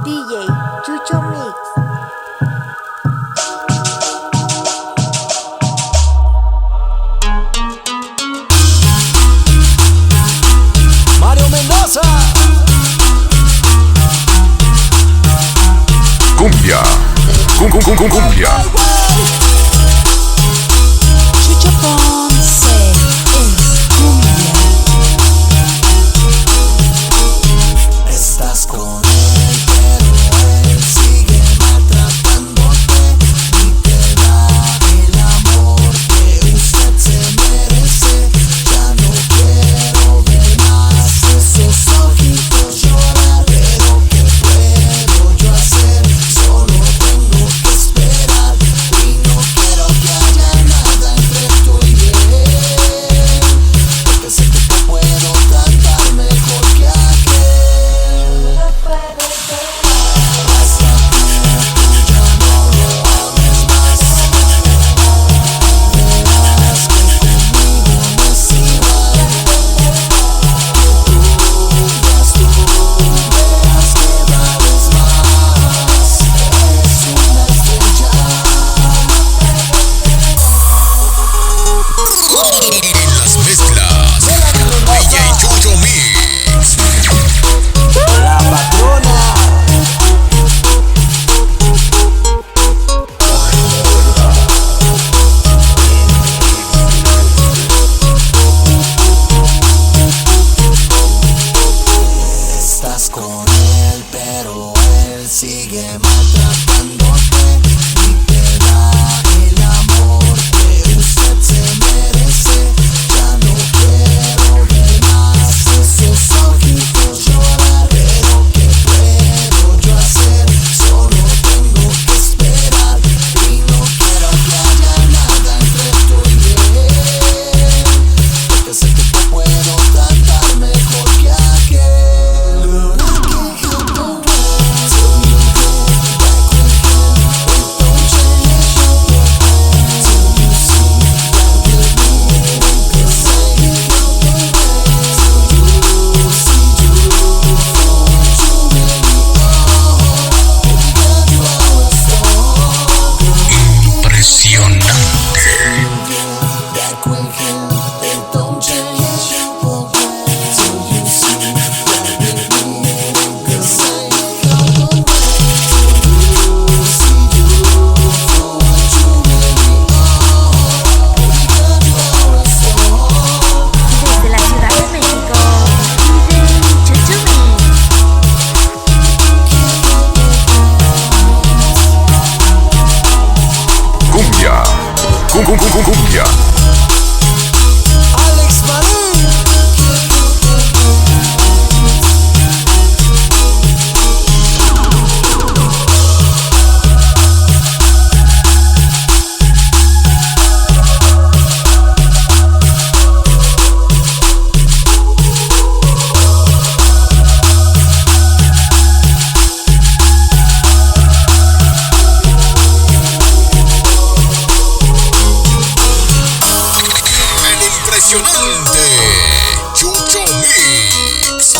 DJ Chucho Mix. Mario Mendoza. Cumbia. Cumbia. Chucho Ponce es cumbia. Estás con él, pero él sigue maltratándote y te da el amor que usted se merece. Ya no quiero ver más esos ojitos llorar, pero ¿qué puedo yo hacer? Solo tengo que esperar y no quiero que haya nada entre tú y él, porque sé que te puedo tratar mejor que aquel. Hasta que tú ya no lo ames más, verás que conmigo no es igual. Verás que vales más, eres una estrella. En las mezclas, DJ Chucho Mix. La patrona. Estás con él, pero él sigue maltratándote y te da el amor que usted se merece. Ya no quiero ver más esos ojitos llorar, pero ¿qué puedo yo hacer? Solo tengo que esperar y no quiero que haya nada entre tú y él, porque sé que te puedo tratar mejor que aquel. Desde la Ciudad de México, DJ Chucho Mix. Cumbia. Cumbia. Alex Marín. El impresionante Chucho Mix.